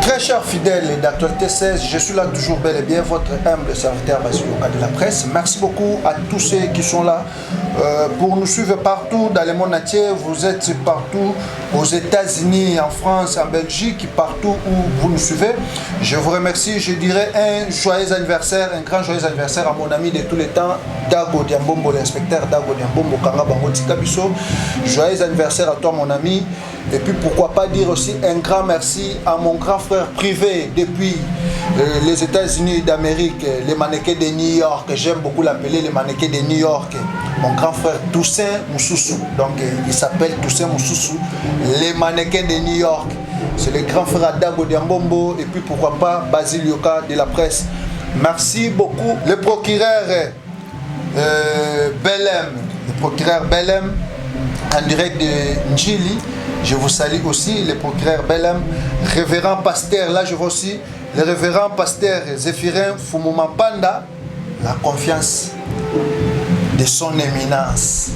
Très chers fidèles d'Actualité 16, je suis là toujours bel et bien, votre humble serviteur Basile de la presse. Merci beaucoup à tous ceux qui sont là pour nous suivre partout dans le monde entier. Vous êtes partout aux États-Unis, en France, en Belgique, partout où vous nous suivez. Je vous remercie, je dirais un joyeux anniversaire, un grand joyeux anniversaire à mon ami de tous les temps, Dago Diambombo, l'inspecteur Dago Diambombo Kanga Bangoti Kabiso. Joyeux anniversaire à toi mon ami. Et puis pourquoi pas dire aussi un grand merci à mon grand frère privé depuis les États-Unis d'Amérique, les mannequins de New York. J'aime beaucoup l'appeler les mannequins de New York. Mon grand frère Toussaint Moussoussou. Donc il s'appelle Toussaint Moussoussou, les mannequins de New York. C'est le grand frère Dago Diambombo. Et puis pourquoi pas Basile Yoka de la presse. Merci beaucoup. Le procureur Belem, le procureur Belem en direct de Njili. Je vous salue aussi, le procureur Belem, révérend pasteur, là je vois aussi le révérend pasteur Zéphirin Foumouma Panda, la confiance de son éminence.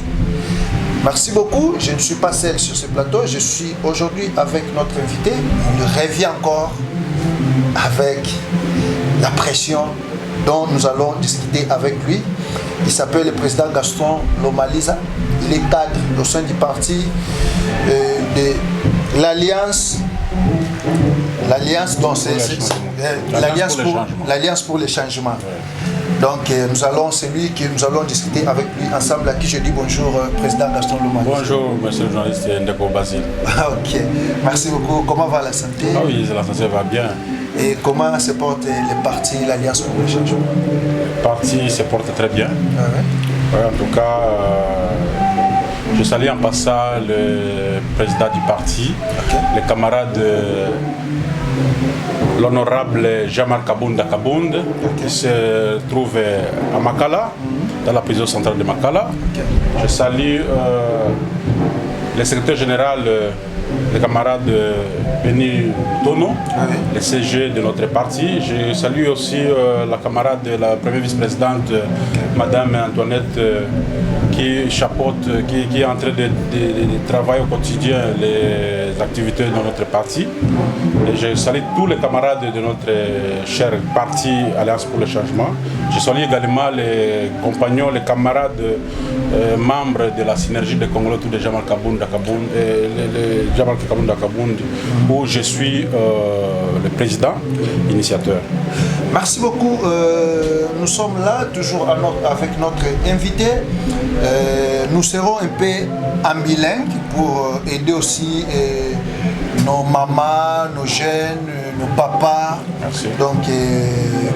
Merci beaucoup, je ne suis pas seul sur ce plateau, je suis aujourd'hui avec notre invité, il revient encore avec la pression dont nous allons discuter avec lui. Il s'appelle le président Gaston Lomaliza. Il est cadre au sein du parti de l'Alliance. L'Alliance pour le changement. Donc c'est lui que nous allons discuter avec lui ensemble, à qui je dis bonjour, président Gaston Lomaliza. Bonjour, monsieur le journaliste Ndeko Basile. Ok, merci beaucoup. Comment va la santé? Ah oui, la santé va bien. Et comment se porte le parti, l'Alliance pour le changement? Le parti se porte très bien. Ah ouais. En tout cas, je salue en passant le président du parti, les camarades, l'honorable Jean-Marc Kabounda Kabound, qui se trouve à Makala, dans la prison centrale de Makala. Je salue le secrétaire général, le camarade Benny Tono, le CG de notre parti. Je salue aussi la camarade de la première vice-présidente, Madame Antoinette, qui chapeaute, qui est en train de travailler au quotidien les activités de notre parti. Et je salue tous les camarades de notre cher parti Alliance pour le changement. Je salue également les compagnons, les camarades membres de la synergie de Congolais de Jean-Marc Kabounda Kabound, où je suis le président, initiateur. Merci beaucoup. Nous sommes là, toujours avec notre invité. Nous serons un peu en bilingue pour aider aussi nos mamans, nos jeunes, nos papas. Merci. Donc,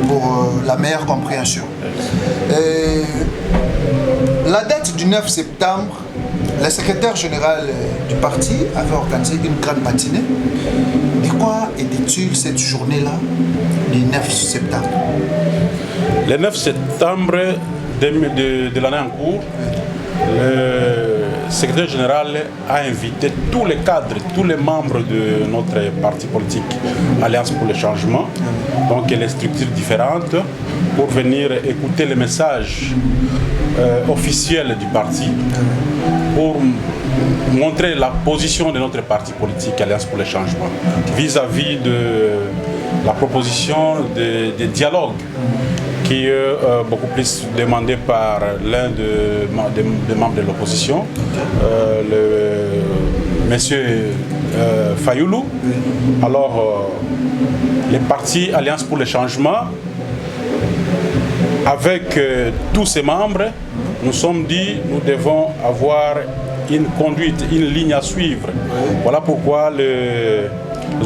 pour la meilleure compréhension. La date du 9 septembre, le secrétaire général du parti avait organisé une grande matinée. De quoi était-il cette journée-là, du 9 septembre? Le 9 septembre de l'année en cours, le secrétaire général a invité tous les cadres, tous les membres de notre parti politique Alliance pour le changement, donc les structures différentes, pour venir écouter les messages officiels du parti, pour montrer la position de notre parti politique Alliance pour le changement vis-à-vis de la proposition de dialogue qui est beaucoup plus demandé par l'un des membres de l'opposition, le monsieur Fayoulou. Alors, les partis Alliance pour le changement, avec tous ses membres, nous sommes dit nous devons avoir une conduite, une ligne à suivre. Voilà pourquoi les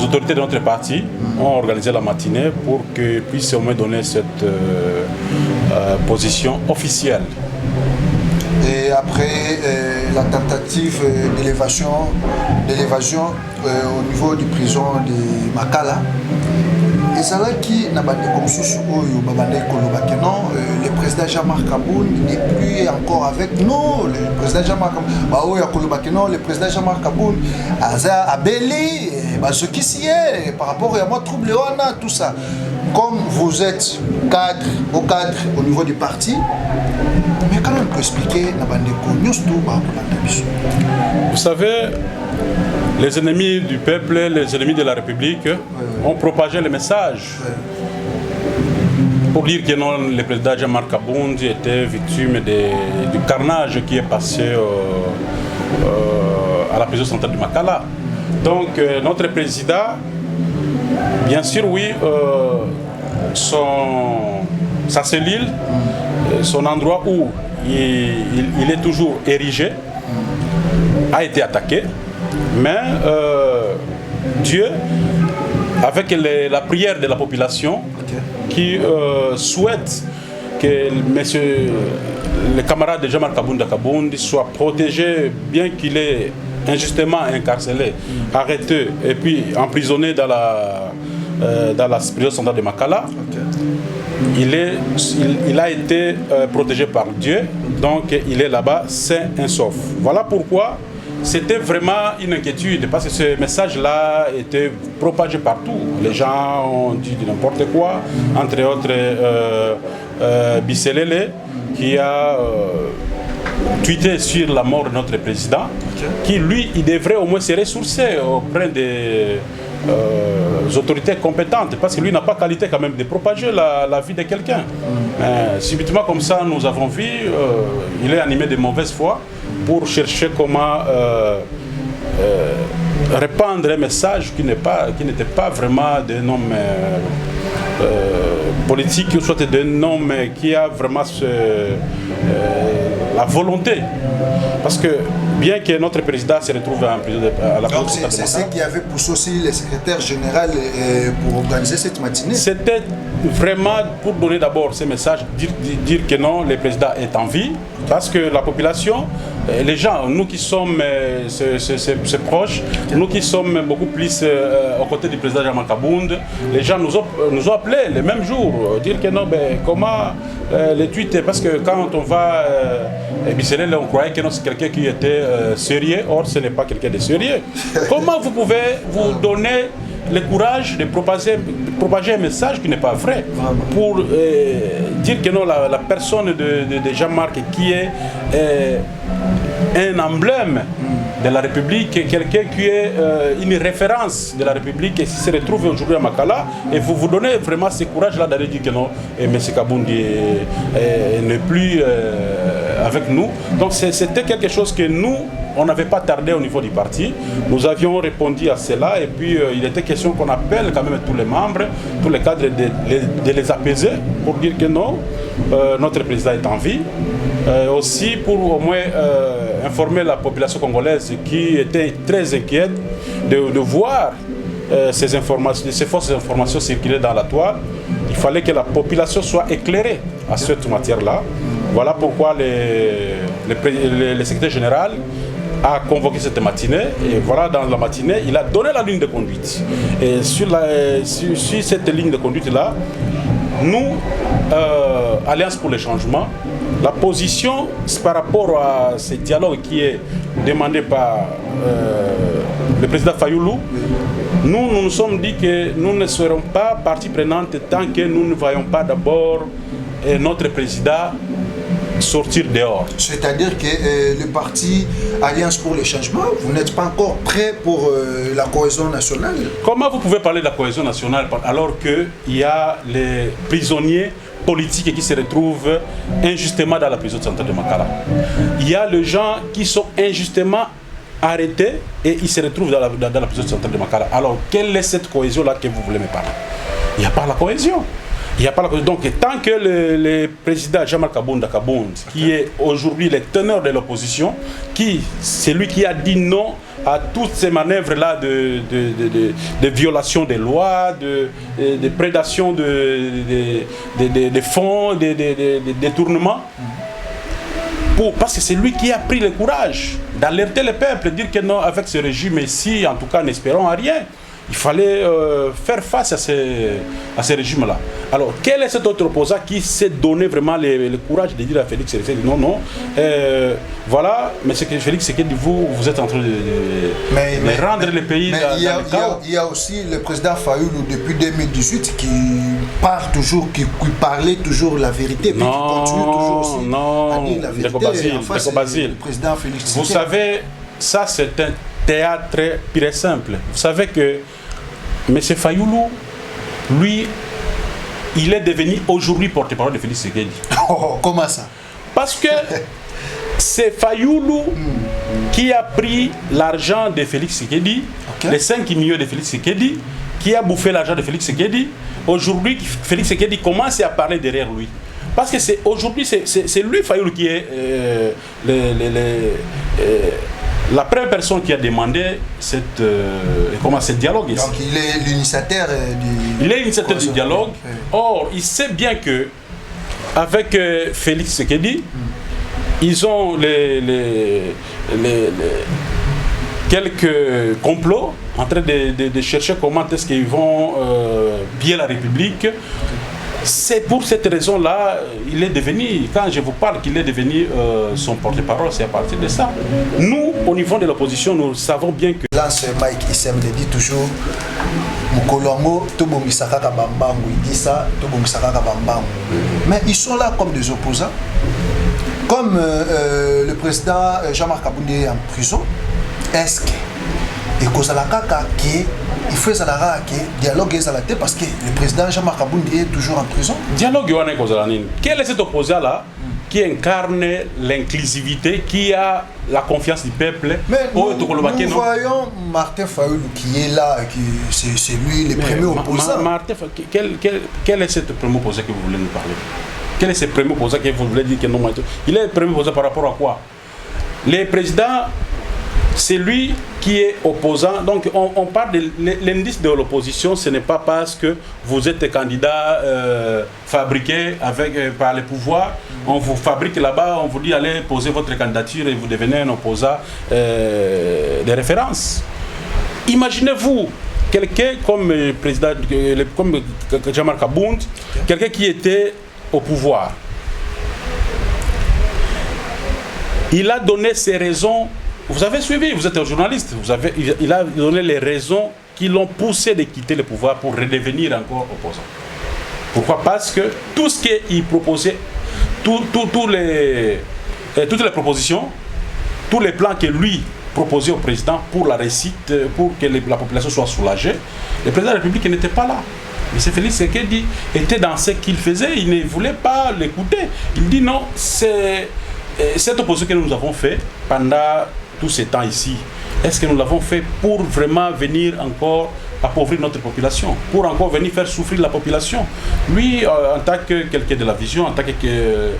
autorités de notre parti ont organisé la matinée pour qu'ils puissent au moins donner cette position officielle. Et après la tentative d'évasion au niveau du prison de Makala, le président Jean-Marc Kabound n'est plus encore avec nous. Le président Jean-Marc Kabound a Beli, ce qui s'y est, par rapport à moi, trouble, tout ça. Comme vous êtes cadre au niveau du parti, mais quand même, expliquer, vous savez, les ennemis du peuple, les ennemis de la République ont propagé le message pour dire que non, le président Jean-Marc Kabound était victime du carnage qui est passé à la prison centrale de Makala. Donc notre président, bien sûr, oui, sa cellule, son endroit où il est toujours érigé, a été attaqué, mais Dieu, avec la prière de la population, qui souhaite que le camarade de Jean-Marc Kabound soit protégé, bien qu'il est injustement incarcéré, arrêté et puis emprisonné dans la prison centrale de Makala. Il a été protégé par Dieu, donc il est là-bas sain et sauf. Voilà pourquoi c'était vraiment une inquiétude, parce que ce message-là était propagé partout. Les gens ont dit n'importe quoi, entre autres Bisselele, qui a tweeté sur la mort de notre président, qui lui, il devrait au moins se ressourcer auprès des autorités compétentes, parce que lui n'a pas qualité quand même de propager la vie de quelqu'un. Subitement comme ça, nous avons vu, il est animé de mauvaise foi pour chercher comment répandre un message qui n'était pas vraiment d'un homme politique, ou soit d'un homme qui a vraiment la volonté. Parce que bien que notre président se retrouve en prison à la prison. C'est ce qui avait poussé aussi le secrétaire général pour organiser cette matinée. C'était vraiment pour donner d'abord ce message, dire que non, le président est en vie, parce que la population, les gens, nous qui sommes ses proches, nous qui sommes beaucoup plus aux côtés du président Jean-Marc Kabound, les gens nous ont appelés le même jour, dire que non, ben, comment les tweets, parce que quand on va on croyait que c'est quelqu'un qui était sérieux, or ce n'est pas quelqu'un de sérieux. Comment vous pouvez vous donner le courage de propager un message qui n'est pas vrai pour dire que non, la personne de Jean-Marc qui est un emblème de la République, quelqu'un qui est une référence de la République et qui se retrouve aujourd'hui à Makala, et vous donnez vraiment ce courage-là d'aller dire que non, M. Kabound n'est plus avec nous. Donc c'était quelque chose que nous, on n'avait pas tardé au niveau du parti. Nous avions répondu à cela, et puis il était question qu'on appelle quand même tous les membres, tous les cadres de les apaiser pour dire que non, notre président est en vie. Aussi pour au moins informer la population congolaise qui était très inquiète de voir ces fausses informations circuler dans la toile. Il fallait que la population soit éclairée à cette matière-là. Voilà pourquoi le secrétaire général a convoqué cette matinée, et voilà, dans la matinée, il a donné la ligne de conduite. Et sur cette ligne de conduite-là, nous, Alliance pour le changement, la position par rapport à ce dialogue qui est demandé par le président Fayoulou, nous nous sommes dit que nous ne serons pas partie prenante tant que nous ne voyons pas d'abord notre président sortir dehors. C'est-à-dire que le parti Alliance pour le changement, vous n'êtes pas encore prêt pour la cohésion nationale? Comment vous pouvez parler de la cohésion nationale alors qu'il y a les prisonniers politiques qui se retrouvent injustement dans la prison centrale de Makala? Il y a les gens qui sont injustement arrêtés et ils se retrouvent dans la prison centrale de Makala. Alors, quelle est cette cohésion-là que vous voulez me parler? Il n'y a pas la cohésion. Il n'y a pas la... Donc, tant que le président Jean-Marc Kabound, qui est aujourd'hui le teneur de l'opposition, c'est lui qui a dit non à toutes ces manœuvres-là de violation des lois, de prédation de fonds, de détournements, parce que c'est lui qui a pris le courage d'alerter le peuple, dire que non, avec ce régime ici, en tout cas, n'espérons à rien. il fallait faire face à ces régimes-là. Alors, quel est cet autre opposant qui s'est donné vraiment le courage de dire à Félix Tshisekedi non, non, voilà, mais c'est que Félix Tshisekedi, vous êtes en train de rendre le pays dans le chaos. Il y a aussi le président Fayoulou depuis 2018 qui parle toujours, qui parlait toujours la vérité, puis qui continue toujours aussi à dire la vérité. Le président Félix Tshisekedi. Vous savez, ça c'est un théâtre pur et simple. Vous savez que M. Fayoulou, lui, il est devenu aujourd'hui porte-parole de Félix Tshisekedi. Oh, comment ça? Parce que c'est Fayoulou qui a pris l'argent de Félix Tshisekedi, les 5 millions de Félix Tshisekedi, qui a bouffé l'argent de Félix Tshisekedi. Aujourd'hui, Félix Tshisekedi commence à parler derrière lui. Parce que aujourd'hui, c'est lui, Fayoulou, qui est la première personne qui a demandé ce dialogue ici. Donc il est l'initiateur du dialogue. Or, il sait bien que avec Félix Tshisekedi, ils ont quelques complots en train de chercher comment est-ce qu'ils vont piller la République. C'est pour cette raison-là, il est devenu, quand je vous parle qu'il est devenu son porte-parole, c'est à partir de ça. Nous, au niveau de l'opposition, nous savons bien que... Là, c'est Mike Issem le dit toujours, Moukolongo, Tobomisaka Kabambangu, il dit ça, Tobomisaka Kabambangu. Mais ils sont là comme des opposants. Comme le président Jean-Marc Kabound est en prison, est-ce que et cause à la caca qui il faut que dialogue est à la tête parce que le président Jean-Marc Kabound est toujours en prison. Dialogue est cause à la. Quel est cet opposant là qui incarne l'inclusivité, qui a la confiance du peuple? Mais nous voyons Martin Fayoulou qui est là, c'est lui le premier opposant. Martin, quel est cet premier opposant que vous voulez nous parler? Quel est ce premier opposant que vous voulez dire que non? Il est le premier opposant par rapport à quoi? Les présidents, c'est lui qui est opposant. Donc on parle de l'indice de l'opposition, ce n'est pas parce que vous êtes candidat fabriqué par le pouvoir, on vous fabrique là-bas, on vous dit allez poser votre candidature et vous devenez un opposant de référence. Imaginez-vous quelqu'un comme président, comme Jean-Marc Kabound, quelqu'un qui était au pouvoir. Il a donné ses raisons. Vous avez suivi, vous êtes un journaliste, il a donné les raisons qui l'ont poussé de quitter le pouvoir pour redevenir encore opposant. Pourquoi? Parce que tout ce qu'il proposait, toutes les propositions, tous les plans que lui proposait au président pour la réussite, pour que la population soit soulagée, le président de la République n'était pas là. M. Félix Tshisekedi était dans ce qu'il faisait, il ne voulait pas l'écouter. Il dit non, c'est cette opposition que nous avons fait pendant tous ces temps ici, est-ce que nous l'avons fait pour vraiment venir encore appauvrir notre population, pour encore venir faire souffrir la population? Lui, en tant que quelqu'un de la vision, en tant qu'un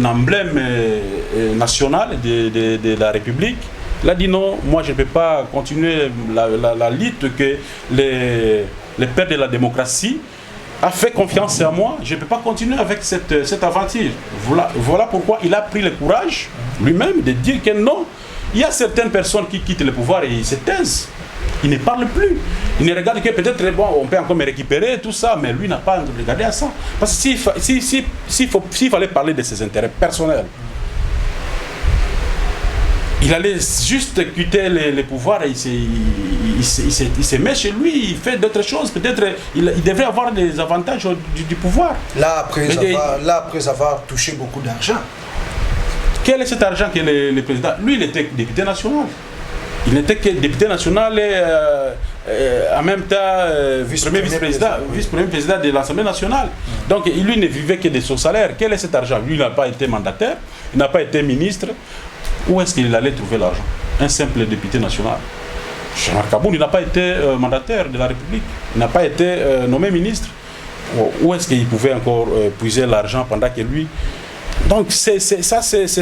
emblème national de la République, il a dit non, moi je ne peux pas continuer la lutte que les pères de la démocratie a fait confiance à moi, je ne peux pas continuer avec cette aventure. Voilà pourquoi il a pris le courage lui-même de dire que non, il y a certaines personnes qui quittent le pouvoir et ils se taisent. Ils ne parlent plus. Ils ne regardent que peut-être, bon, on peut encore me récupérer, tout ça, mais lui n'a pas regardé à ça. Parce que s'il fallait parler de ses intérêts personnels, il allait juste quitter le pouvoir et il se met chez lui, il fait d'autres choses. Peut-être il devrait avoir des avantages du pouvoir. Là, après avoir touché beaucoup d'argent. Quel est cet argent que le président? Lui, il était député national. Il n'était que député national et en même temps vice-premier président de l'Assemblée nationale. Donc lui ne vivait que de son salaire. Quel est cet argent? Lui, il n'a pas été mandataire, il n'a pas été ministre. Où est-ce qu'il allait trouver l'argent? Un simple député national. Jean-Marc Kabound, il n'a pas été mandataire de la République, il n'a pas été nommé ministre. Où est-ce qu'il pouvait encore puiser l'argent pendant que lui... Donc ce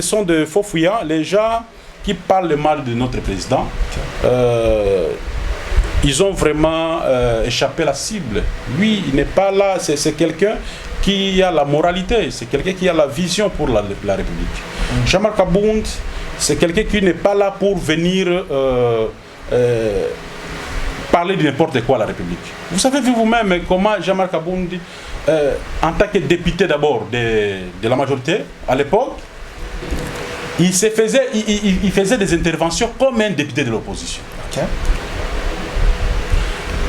sont de faux fuyants. Les gens qui parlent le mal de notre président, ils ont vraiment échappé la cible. Lui, il n'est pas là, c'est quelqu'un qui a la moralité, c'est quelqu'un qui a la vision pour la République. Jean-Marc Kabound, c'est quelqu'un qui n'est pas là pour venir parler de n'importe quoi à la République. Vous savez vous-même comment Jean-Marc Kabound, en tant que député d'abord de la majorité, à l'époque, il faisait des interventions comme un député de l'opposition. Okay.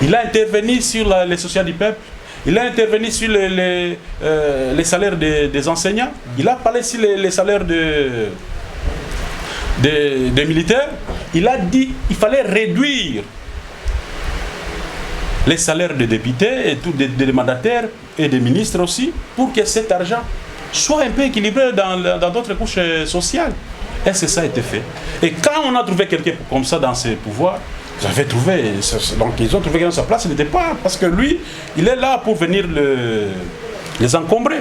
Il a intervenu sur les sociales du peuple, il a intervenu sur les salaires des enseignants, il a parlé sur les salaires des militaires. Il a dit qu'il fallait réduire les salaires des députés et des mandataires et des ministres aussi, pour que cet argent soit un peu équilibré dans d'autres couches sociales. Est-ce que ça a été fait? Et quand on a trouvé quelqu'un comme ça dans ses pouvoirs, vous avez trouvé, donc ils ont trouvé quelqu'un à sa place, il n'était pas, parce que lui, il est là pour venir les encombrer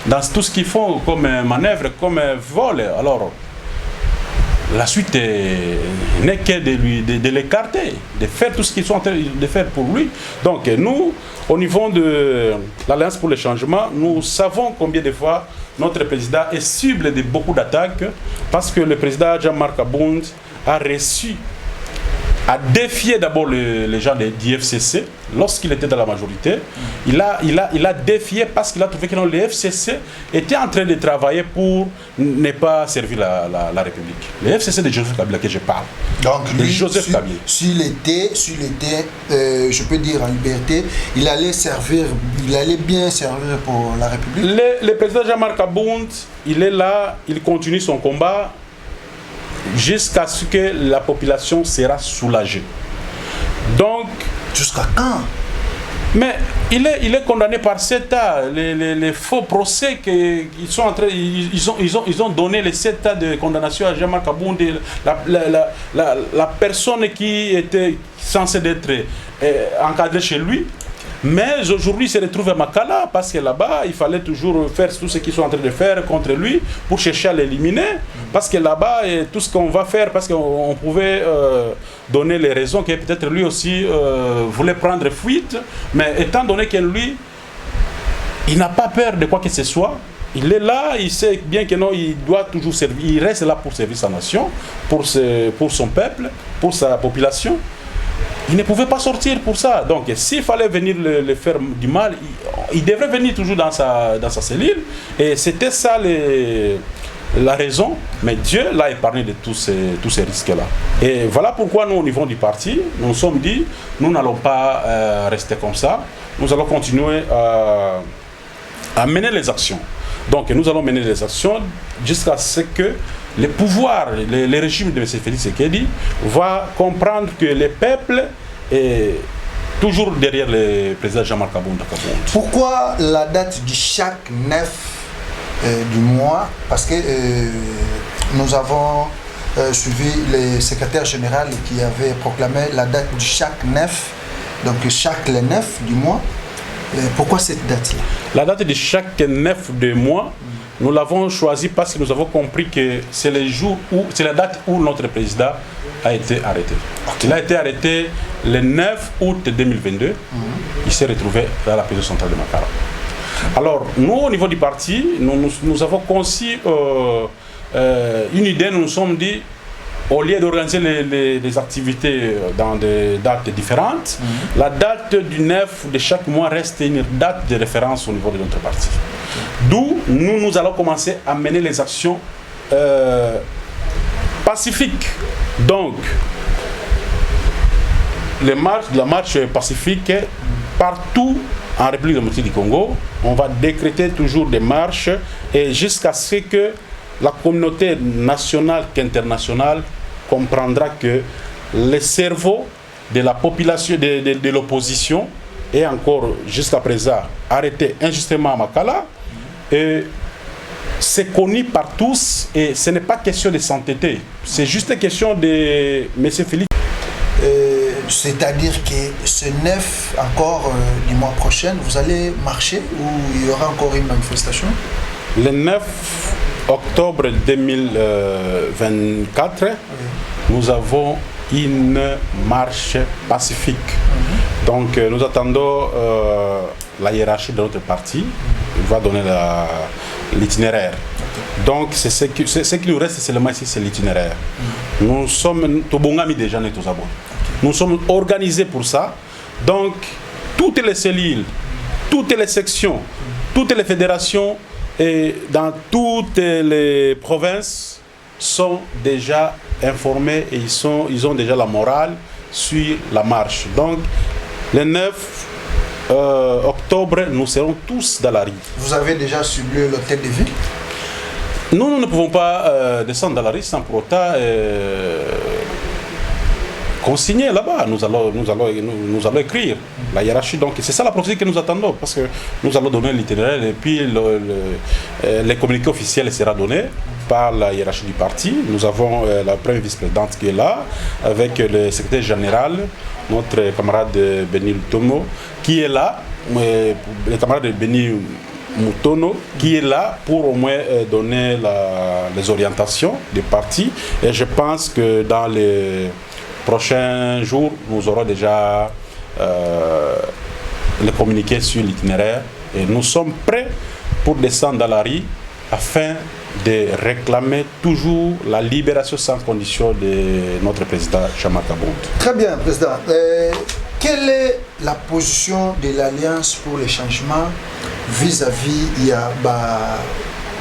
dans tout ce qu'ils font comme manœuvre, comme vol. Alors, la suite n'est que de l'écarter, de faire tout ce qu'ils sont en train de faire pour lui. Donc nous, au niveau de l'Alliance pour le changement, nous savons combien de fois notre président est cible de beaucoup d'attaques, parce que le président Jean-Marc Kabound a défié d'abord les gens du FCC lorsqu'il était dans la majorité. Il a défié parce qu'il a trouvé que le FCC était en train de travailler pour ne pas servir la République. Le FCC de Joseph Kabila que je parle. Donc lui, Joseph Kabila. S'il était, je peux dire en liberté, il allait bien servir pour la République. Le président Jean-Marc Kabound, il est là, il continue son combat jusqu'à ce que la population sera soulagée. Donc, jusqu'à quand? Mais il est condamné par CETA, les faux procès qu'ils sont en train, ils ont donné les CETA de condamnation à Jean-Marc Kabound, la personne qui était censée être encadrée chez lui. Mais aujourd'hui, il se retrouve à Makala parce que là-bas, il fallait toujours faire tout ce qu'ils sont en train de faire contre lui pour chercher à l'éliminer. Parce que là-bas, tout ce qu'on va faire, parce qu'on pouvait donner les raisons que peut-être lui aussi voulait prendre fuite. Mais étant donné que lui, il n'a pas peur de quoi que ce soit, il est là, il sait bien que non, il doit toujours servir, il reste là pour servir sa nation, pour son peuple, pour sa population. Il ne pouvait pas sortir pour ça. Donc, s'il fallait venir le faire du mal, il devrait venir toujours dans sa cellule. Et c'était ça la raison. Mais Dieu l'a épargné de tous ces risques-là. Et voilà pourquoi nous, au niveau du parti, nous nous sommes dit, nous n'allons pas rester comme ça. Nous allons continuer à mener les actions. Donc, nous allons mener les actions jusqu'à ce que le pouvoir, le régime de M. Félix Tshisekedi va comprendre que le peuple est toujours derrière le président Jean-Marc Kabound. Pourquoi la date du chaque 9 du mois? Parce que nous avons suivi le secrétaire général qui avait proclamé la date du chaque 9, donc chaque le 9 du mois. Pourquoi cette date-là? La date de chaque 9 du mois, nous l'avons choisi parce que nous avons compris que c'est la date où notre président a été arrêté. Il a été arrêté le 9 août 2022. Il s'est retrouvé dans la prison centrale de Makala. Alors, nous, au niveau du parti, nous avons conçu une idée. Nous nous sommes dit, au lieu d'organiser les activités dans des dates différentes, la date du 9 de chaque mois reste une date de référence au niveau de notre parti. D'où nous allons commencer à mener les actions pacifiques. Donc, la marche pacifique, partout en République démocratique du Congo, on va décréter toujours des marches et jusqu'à ce que la communauté nationale qu'internationale comprendra que le cerveau de la population, de l'opposition est encore jusqu'à présent arrêté injustement à Makala. Et c'est connu par tous et ce n'est pas question de s'entêter, c'est juste une question de M. Félix. C'est-à-dire que ce 9 encore du mois prochain, vous allez marcher ou il y aura encore une manifestation? Le 9 octobre 2024, nous avons une marche pacifique. Donc nous attendons la hiérarchie de notre parti. Il va donner l'itinéraire. Donc c'est ce qui nous reste seulement ici, c'est l'itinéraire. Nous sommes Tobongami déjà, nous tous. Nous sommes organisés pour ça. Donc, toutes les cellules, toutes les sections, toutes les fédérations et dans toutes les provinces sont déjà informés et ils ont déjà la morale sur la marche. Donc, le 9 octobre, nous serons tous dans la rue. Vous avez déjà ciblé l'hôtel de ville? Nous ne pouvons pas descendre dans la rue sans pour autant consigner là-bas. Nous allons écrire la hiérarchie. Donc c'est ça la procédure que nous attendons, parce que nous allons donner l'itinéraire et puis les communiqués officiels sera donné par la hiérarchie du parti. Nous avons la première vice-présidente qui est là, avec le secrétaire général, notre camarade Beni Lutomo, qui est là, le camarade de Beni Mutono, qui est là pour au moins donner les orientations du parti. Et je pense que dans les prochains jours, nous aurons déjà les communiqués sur l'itinéraire. Et nous sommes prêts pour descendre dans la rue afin de réclamer toujours la libération sans condition de notre président Jean-Marc Kabound. Très bien, président. Quelle est la position de l'Alliance pour les changements vis-à-vis de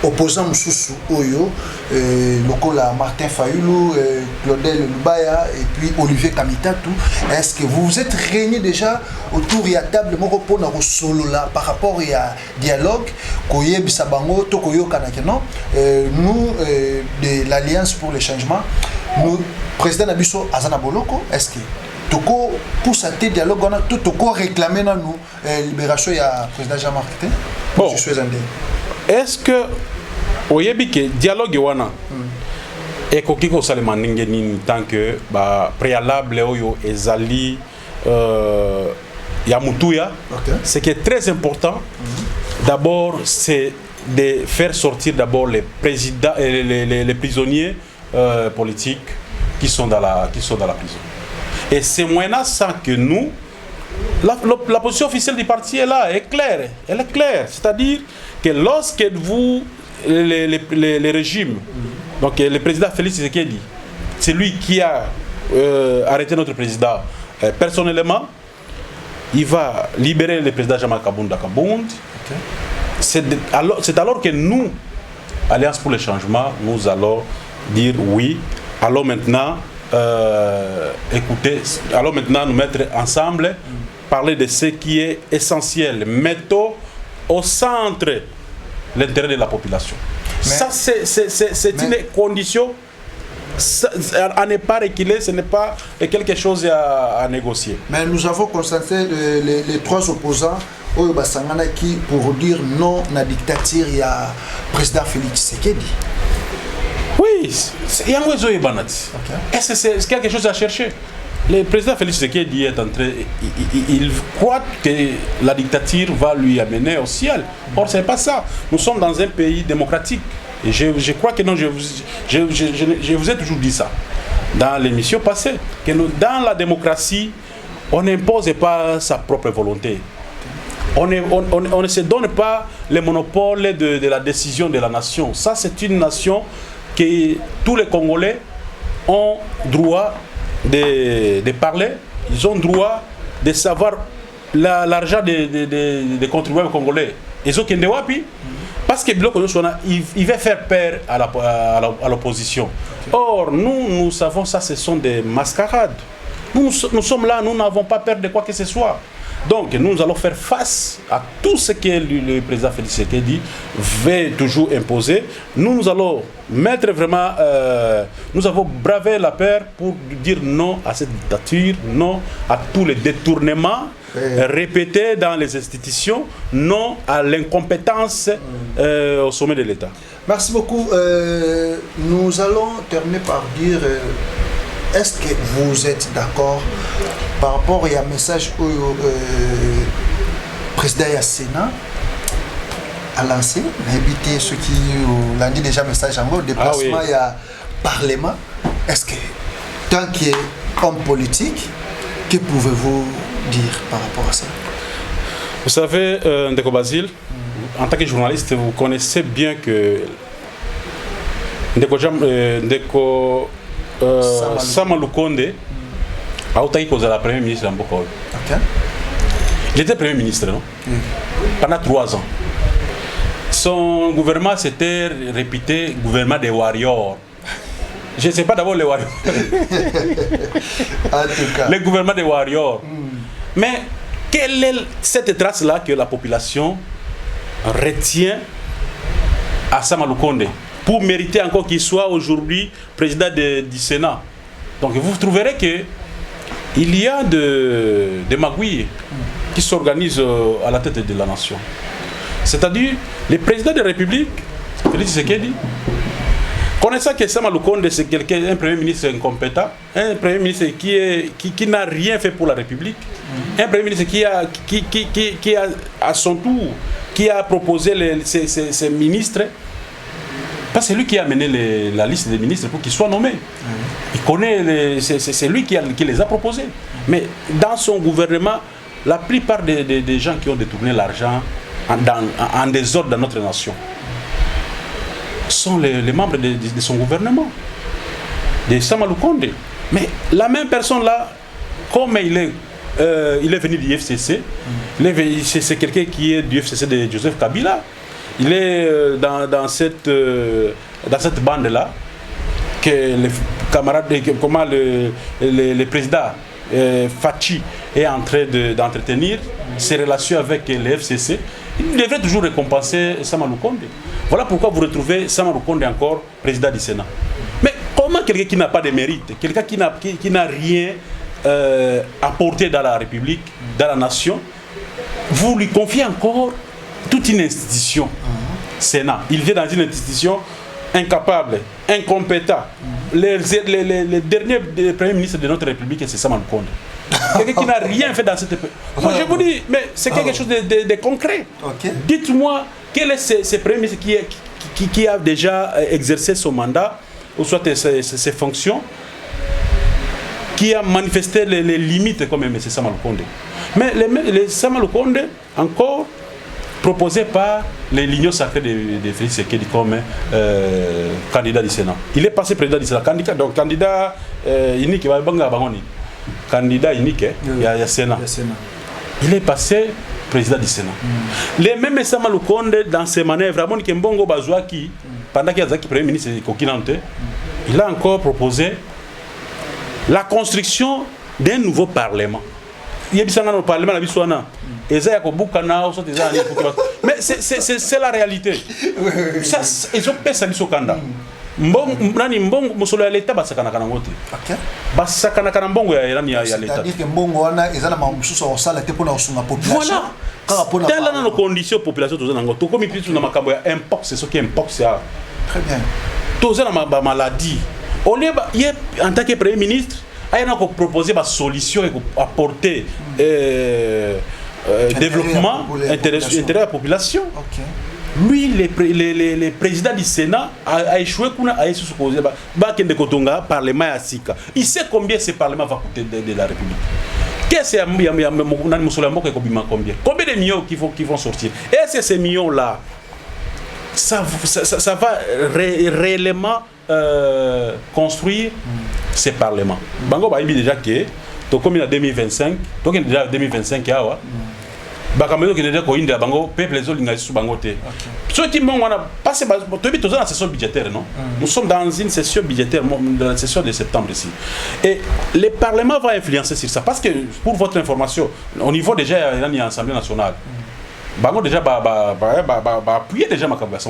opposant Moussoussou Oyo, Lokola Martin Fayoulou, Claudel Lubaya et puis Olivier Kamitatou? Est-ce que vous vous êtes réunis déjà autour de la table par rapport à dialogue Koye Bisabango, Tokoyo Kanakeno? Nous, de l'Alliance pour les changements, nous, président Nabiso Azana Boloko, est-ce que Toko pour ce dialogue, on a tout Toko réclamé dans nous libération du président Jean-Marc? Bon. Est-ce que oyebi ke dialogue wana et kokiko salema ningeni tant que préalable oyo ezali ya mutuya, ce qui est très important d'abord c'est de faire sortir d'abord les présidents et les prisonniers politiques qui sont dans la prison. Et c'est moyennant ça que nous la position officielle du parti est là, est claire. Elle est claire, c'est-à-dire que lorsque vous, les régimes, donc le président Félix Tshisekedi, c'est lui qui a arrêté notre président personnellement, il va libérer le président Jean-Marc Kabound. C'est alors que nous, Alliance pour le changement, nous allons dire oui, allons maintenant écouter, allons maintenant nous mettre ensemble, parler de ce qui est essentiel, mettons au centre l'intérêt de la population. Mais ça, c'est une condition à ne pas reculer, ce n'est pas quelque chose à négocier. Mais nous avons constaté les trois opposants qui pour dire non à la dictature, il y a le président Félix Tshisekedi. Oui, il y a un oiseau et banati. Est-ce que c'est quelque chose à chercher? Le président Félix Tshisekedi est en train, il croit que la dictature va lui amener au ciel. Or, ce n'est pas ça. Nous sommes dans un pays démocratique. Et je crois que non, je vous ai toujours dit ça dans l'émission passée, que dans la démocratie, on n'impose pas sa propre volonté. On ne se donne pas le monopole de la décision de la nation. Ça, c'est une nation que tous les Congolais ont droit de parler, ils ont droit de savoir l'argent des contribuables congolais. Ils ont qu'un wapi parce que il va faire peur à l'opposition. Or, nous savons ça, ce sont des mascarades. Nous sommes là, nous n'avons pas peur de quoi que ce soit. Donc, nous allons faire face à tout ce que le président Félix Tshisekedi veut toujours imposer. Nous allons mettre vraiment... nous avons bravé la peur pour dire non à cette dictature, non à tous les détournements répétés dans les institutions, non à l'incompétence au sommet de l'État. Merci beaucoup. Nous allons terminer par dire... Est-ce que vous êtes d'accord par rapport à un message que le président du Sénat a lancé, éviter ceux qui l'ont dit déjà message en mode déplacement il y a Parlement. Est-ce que, tant qu'homme politique, que pouvez-vous dire par rapport à ça? Vous savez, Ndeko Basile, en tant que journaliste, vous connaissez bien que Ndeko Sama Lukonde Aoutaï cause la Premier ministre Mboko. Ok. Il était Premier ministre, non? Pendant 3 ans. Son gouvernement s'était réputé gouvernement des warriors. Je ne sais pas d'abord les warriors. En tout cas. Le gouvernement des warriors. Mais quelle est cette trace-là que la population retient à Sama Lukonde pour mériter encore qu'il soit aujourd'hui président du Sénat? Donc vous trouverez que il y a des magouilles qui s'organisent à la tête de la nation. C'est-à-dire, le président de la République, Félix Tshisekedi, connaissant que Sama Lukonde c'est un premier ministre incompétent, un premier ministre qui n'a rien fait pour la République, un premier ministre qui a à son tour, qui a proposé ses ministres, parce que c'est lui qui a mené la liste des ministres pour qu'ils soient nommés. Il connaît, c'est lui qui les a proposés. Mais dans son gouvernement, la plupart des gens qui ont détourné l'argent en désordre dans notre nation sont les membres de son gouvernement, de Sama Lukonde. Mais la même personne là, comme il est venu du FCC, c'est quelqu'un qui est du FCC de Joseph Kabila. Il est dans cette bande-là que les camarades, comment le président Fachi est en train d'entretenir ses relations avec le FCC. Il devrait toujours récompenser Sama Lukonde. Voilà pourquoi vous retrouvez Sama Lukonde encore président du Sénat. Mais comment quelqu'un qui n'a pas de mérite, quelqu'un qui n'a rien apporté dans la République, dans la nation, vous lui confiez encore toute une institution, Sénat. Il vient dans une institution incapable, incompétent. Les derniers premiers ministres de notre République, c'est Sama Lukonde. Quelqu'un qui n'a rien fait dans cette... Moi je vous dis, mais c'est quelque chose de concret. Okay. Dites-moi, quel est ce premier ministre qui a déjà exercé son mandat, ou soit ses fonctions, qui a manifesté les limites comme M. Sama Lukonde. Mais les Sama Lukonde, encore proposé par l'Union sacrée de Félix Tshisekedi comme candidat du Sénat. Il est passé président du Sénat, candidat unique, candidat unique, il y a Sénat. Il est passé président du Sénat. Les mêmes Sama Lukonde, dans ses manœuvres, Ramon Kembongo Bazouaki, pendant qu'il y a Premier ministre Kokinante, il a encore proposé la construction d'un nouveau parlement. Il y a un parlement à Bissouana. Mais c'est la réalité. Ça, ils ont fait ça au Kanda. C'est-à-dire que Mbongo wana ezala mamususu osala te pona osunga population. Voilà. Telle dans nos conditions population tous nango. To comme plus na makambo ya import, c'est ce qui import ça. Très bien. Tous na maladie. On est en tant que premier ministre, il a proposé une solution et apporter développement intérêt à la population. Okay. Lui, le président du Sénat a échoué à supposer que Parlement à Sika. Il sait combien ce Parlement va coûter de la République. Qu'est-ce combien de millions qui vont sortir? Est-ce que ces millions-là, ça va réellement construire ces parlements? Bango a dit déjà que, comme en 2025, donc il est déjà 2025, Bakamelo qui est déjà coïnde à Bango, peuple les autres n'ont pas bangoté. Ceux qui m'ont passé, tu es dans la session budgétaire, non? Nous sommes dans une session budgétaire, dans la session de septembre ici. Et le Parlement va influencer sur ça. Parce que, pour votre information, au niveau déjà, il y a l'Assemblée nationale. Bango déjà appuyer déjà ma campagne.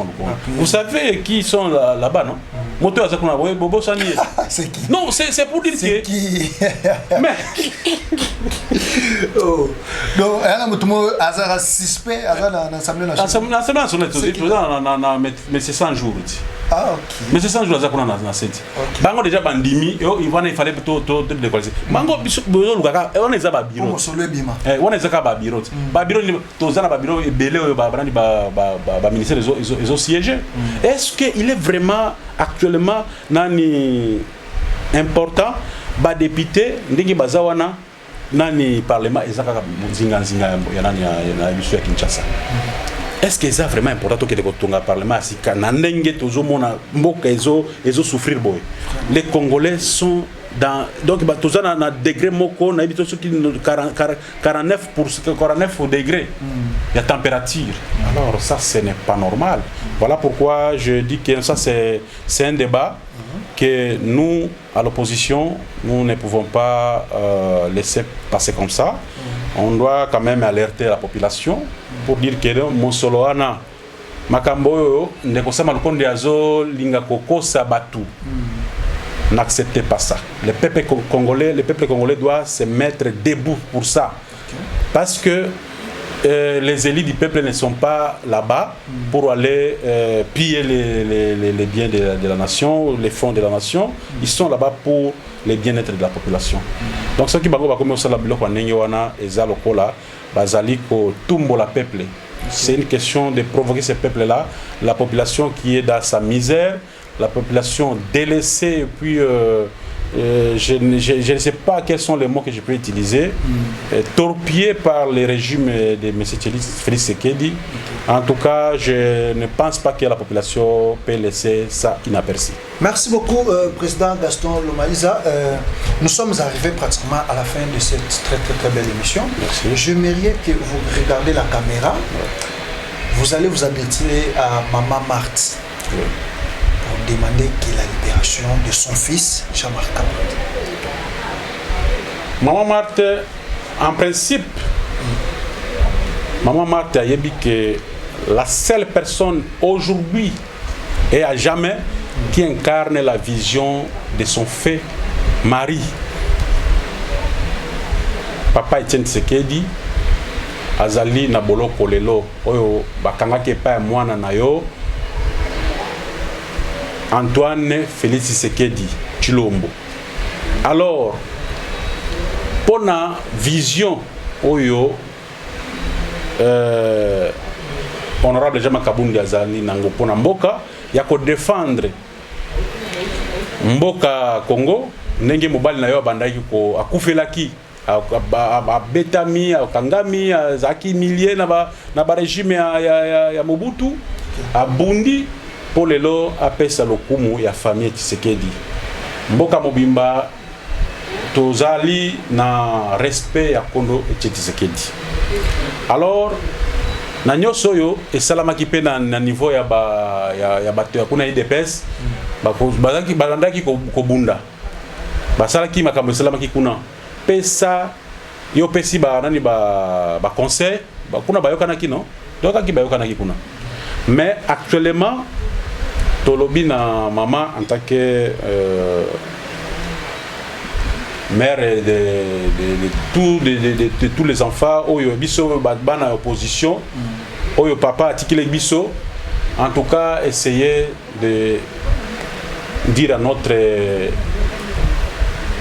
Vous savez qui sont là-bas, non? Moto Azakuna, Bobo Sani. C'est qui? Non, c'est pour dire que. Qui? Mais. Oh. Donc, il y a un hasard suspect à l'Assemblée nationale. L'Assemblée nationale, mais c'est 100 jours. Ah, ok. Mais c'est 100 jours à la site. Bango déjà bandimi, il fallait plutôt décoller. Bango, on est à bureau. On est à bureau. Bureau, tous bureau et belé, ministère, ils ont siégé. Est-ce qu'il est vraiment actuellement important, député, Ndingi Bazawana, nani parlement ezaka zinga ya biso ya Kinshasa? Est-ce que c'est vraiment important que le parlement asika na ndenge tozomona mboka ezo souffrir boy? Les Congolais sont donc tout ça na degré moko na habito qui 49 degrés la température. Alors ça ce n'est pas normal. Voilà pourquoi je dis que ça c'est un débat que nous à l'opposition nous ne pouvons pas laisser passer comme ça. On doit quand même alerter la population pour dire que Mosoloana Makambo nekosama lukonde azo linga kokosa batu. N'acceptez pas ça. Le peuple congolais doit se mettre debout pour ça. Parce que les élites du peuple ne sont pas là-bas pour aller piller les biens de la nation, les fonds de la nation. Ils sont là-bas pour le bien-être de la population. Donc ce qui va commencer à bloquer wana ezalokola bazali ko tumbo la peuple. C'est une question de provoquer ce peuple-là, la population qui est dans sa misère, la population délaissée, et puis je ne sais pas quels sont les mots que je peux utiliser, torpillée par le régime de M. Félix Tshisekedi. En tout cas, je ne pense pas que la population peut laisser ça inaperçu. Merci beaucoup, Président Gaston Lomaliza. Nous sommes arrivés pratiquement à la fin de cette très belle émission. Merci. J'aimerais que vous regardiez la caméra. Vous allez vous habituer à Maman Marthe. Pour demander qu'il la libération de son fils, Jean-Marc Kabound. Maman Marthe, en principe, Maman Marthe a dit que la seule personne aujourd'hui et à jamais qui incarne la vision de son fait mari. Papa Etienne Tshisekedi, azali na boloko lelo oyo bakangaki pa mwana na yo Antoine Félix Tshisekedi Tshilombo. Alors, pour la vision oyo honorable Jean-Marc Kabound azali nango pona mboka ya ko défendre mboka Congo ndenge mobali na yo abandaki ko akufelaki abetami akangami azaki milie na ba régime ya Mobutu abundi pour lelo apesa lokumu ya famille Tshisekedi mboka mobimba tozali na respect ya kondo Tshisekedi. Alors na nyoso yo esalamaki pe na niveau ya bato ya kuna IDPS bazaki balandaki ko bunda basalaki makambo esalamaki kuna pesa yo pesi ba nani ba conseil ba kuna bayokanaki no dokaki bayokanaki kuna. Mais actuellement tolobi na maman en tant que mère de tous les enfants oyo biso bana opposition oyo papa atikile biso, en tout cas essayer de dire à notre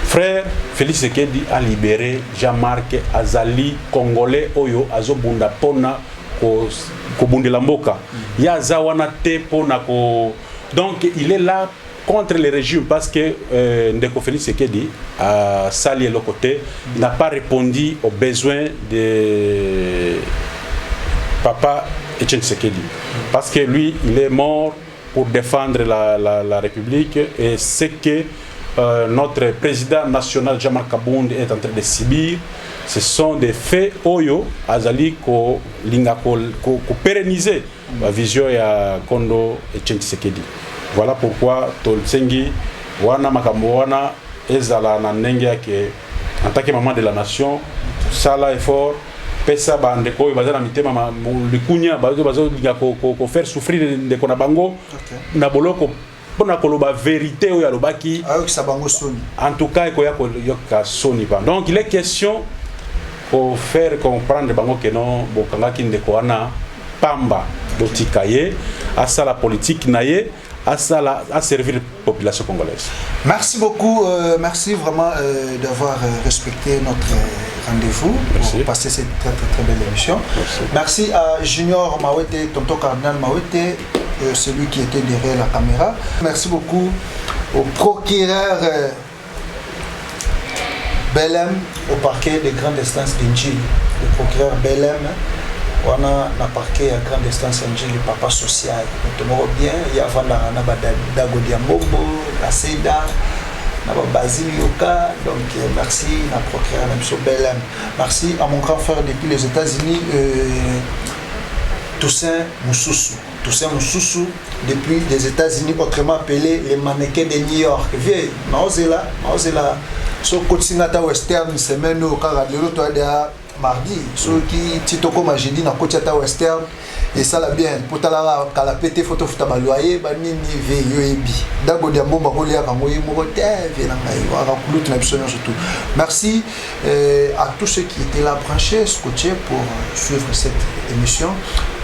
frère Félix Tshisekedi a libéré Jean-Marc Azali Congolais oyo azobunda pona ko bundela mboka ya zawana te pona ko. Donc il est là contre le régime parce que Ndeko Félix Tshisekedi a sali le côté, il n'a pas répondu aux besoins de papa Etienne Tshisekedi parce que lui il est mort pour défendre la République et c'est que notre président national Jean-Marc Kabound est en train de subir. Ce sont des faits oyo azali ko linga ko pérenniser la vision ya Kondo Etienne Tshisekedi. Voilà pourquoi tolsengi wana makambo wana ezala na ndenge yake en tant que maman de la nation sala effort pesa bande ko bazana mitema likunya bazo linga ko faire souffrir de kona bango na boloko pona koloba vérité oyo alobaki en tout cas ko yoka soni ba. Donc il est question pour faire comprendre bango que non bokanga kindeko wana pamba dotikaye asa la politique naye à servir la population congolaise. Merci beaucoup, merci vraiment d'avoir respecté notre rendez-vous pour passer cette très belle émission. Merci à Junior Mawete, Tonton Cardinal Mawete, celui qui était derrière la caméra. Merci beaucoup au procureur Belem, au parquet de grande instance d'Injil, le procureur Belem. On a parquet à grande instance le papa social. Nous bien, il y a Dago Diambobo, la Seda, Basile Yoka, donc merci, na procureur Belem. Merci à mon grand frère depuis les États-Unis, Toussaint Moussoussou. Toussaint Moussoussou, depuis les États-Unis, autrement appelé les mannequins de New York. Viens, Maozela, so Kotsingata Western, semaine au Caradelo, toi de mardi, ceux qui titoko jeudi na Kotiata Western, et ça l'a bien, pour la pété photo futa loyer, banini veyo ebi. Dago de bomba kolia kangoyi mokote, surtout. Merci à tous ceux qui étaient là branchés, scotchés pour suivre cette émission.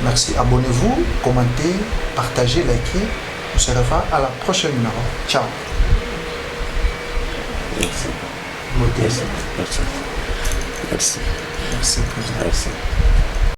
Merci, abonnez-vous, commentez, partagez, likez. On se revoit à la prochaine numéro. Ciao. Merci. Merci. Merci. Merci.